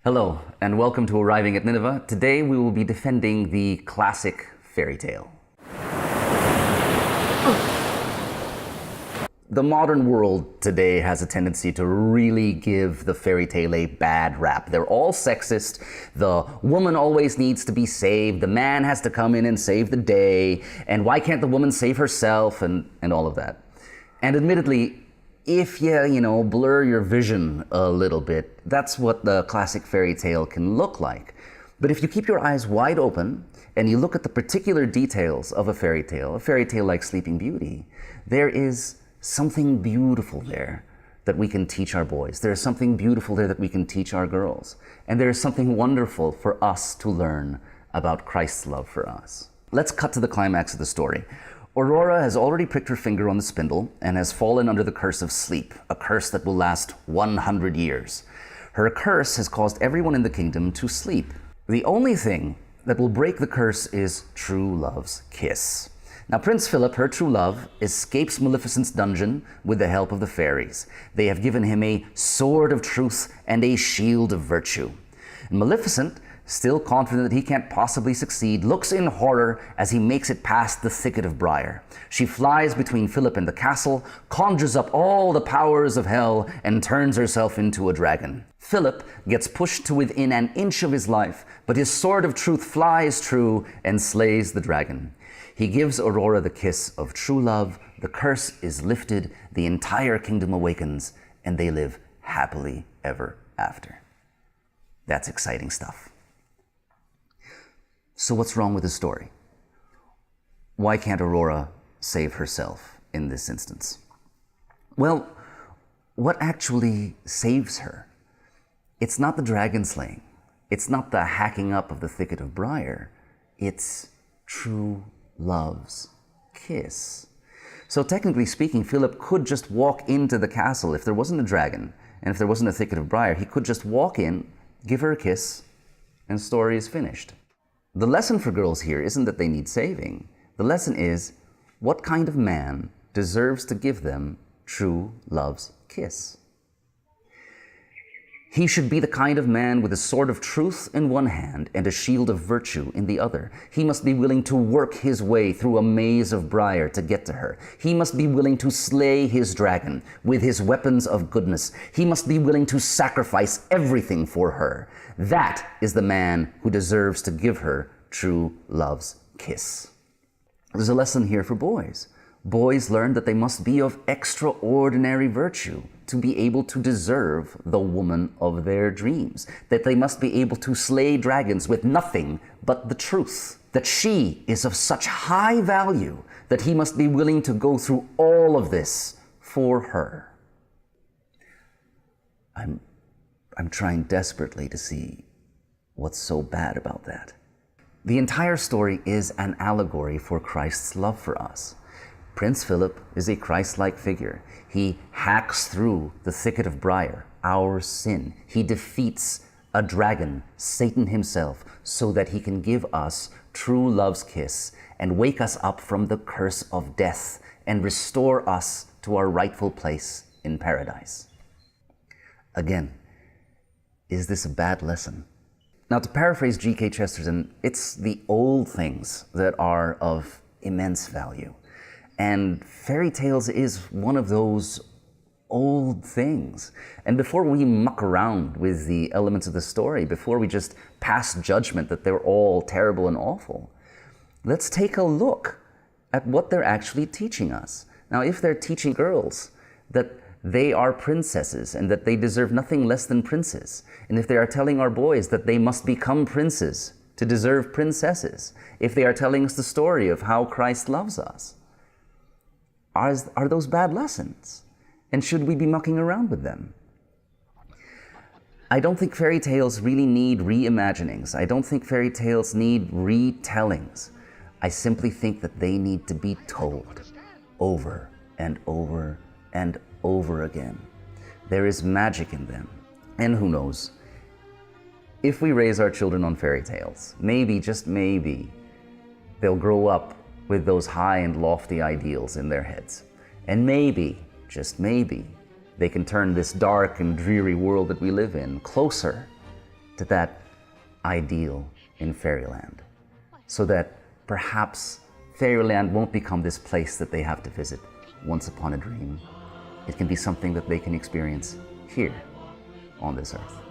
Hello, and welcome to Arriving at Nineveh. Today we will be defending the classic fairy tale. The modern world today has a tendency to really give the fairy tale a bad rap. They're all sexist. The woman always needs to be saved. The man has to come in and save the day. And why can't the woman save herself? And all of that. And admittedly, if you blur your vision a little bit, that's what the classic fairy tale can look like. But if you keep your eyes wide open and you look at the particular details of a fairy tale like Sleeping Beauty, there is something beautiful there that we can teach our boys. There is something beautiful there that we can teach our girls. And there is something wonderful for us to learn about Christ's love for us. Let's cut to the climax of the story. Aurora has already pricked her finger on the spindle and has fallen under the curse of sleep, a curse that will last 100 years. Her curse has caused everyone in the kingdom to sleep. The only thing that will break the curse is true love's kiss. Now, Prince Philip, her true love, escapes Maleficent's dungeon with the help of the fairies. They have given him a sword of truth and a shield of virtue. And Maleficent, still confident that he can't possibly succeed, looks in horror as he makes it past the thicket of briar. She flies between Philip and the castle, conjures up all the powers of hell, and turns herself into a dragon. Philip gets pushed to within an inch of his life, but his sword of truth flies true and slays the dragon. He gives Aurora the kiss of true love, the curse is lifted, the entire kingdom awakens, and they live happily ever after. That's exciting stuff. So what's wrong with the story? Why can't Aurora save herself in this instance? Well, what actually saves her? It's not the dragon slaying. It's not the hacking up of the thicket of briar. It's true love's kiss. So technically speaking, Philip could just walk into the castle if there wasn't a dragon and if there wasn't a thicket of briar. He could just walk in, give her a kiss, and the story is finished. The lesson for girls here isn't that they need saving. The lesson is, what kind of man deserves to give them true love's kiss? He should be the kind of man with a sword of truth in one hand and a shield of virtue in the other. He must be willing to work his way through a maze of briar to get to her. He must be willing to slay his dragon with his weapons of goodness. He must be willing to sacrifice everything for her. That is the man who deserves to give her true love's kiss. There's a lesson here for boys. Boys learn that they must be of extraordinary virtue to be able to deserve the woman of their dreams. That they must be able to slay dragons with nothing but the truth. That she is of such high value that he must be willing to go through all of this for her. I'm trying desperately to see what's so bad about that. The entire story is an allegory for Christ's love for us. Prince Philip is a Christ-like figure. He hacks through the thicket of briar, our sin. He defeats a dragon, Satan himself, so that he can give us true love's kiss and wake us up from the curse of death and restore us to our rightful place in paradise. Again, is this a bad lesson? Now, to paraphrase G.K. Chesterton, it's the old things that are of immense value. And fairy tales is one of those old things. And before we muck around with the elements of the story, before we just pass judgment that they're all terrible and awful, let's take a look at what they're actually teaching us. Now, if they're teaching girls that they are princesses and that they deserve nothing less than princes, and if they are telling our boys that they must become princes to deserve princesses, if they are telling us the story of how Christ loves us, are those bad lessons? And should we be mucking around with them? I don't think fairy tales really need reimaginings. I don't think fairy tales need retellings. I simply think that they need to be told over and over and over again. There is magic in them. And who knows, if we raise our children on fairy tales, maybe, just maybe, they'll grow up with those high and lofty ideals in their heads. And maybe, just maybe, they can turn this dark and dreary world that we live in closer to that ideal in fairyland, so that perhaps fairyland won't become this place that they have to visit once upon a dream. It can be something that they can experience here on this earth.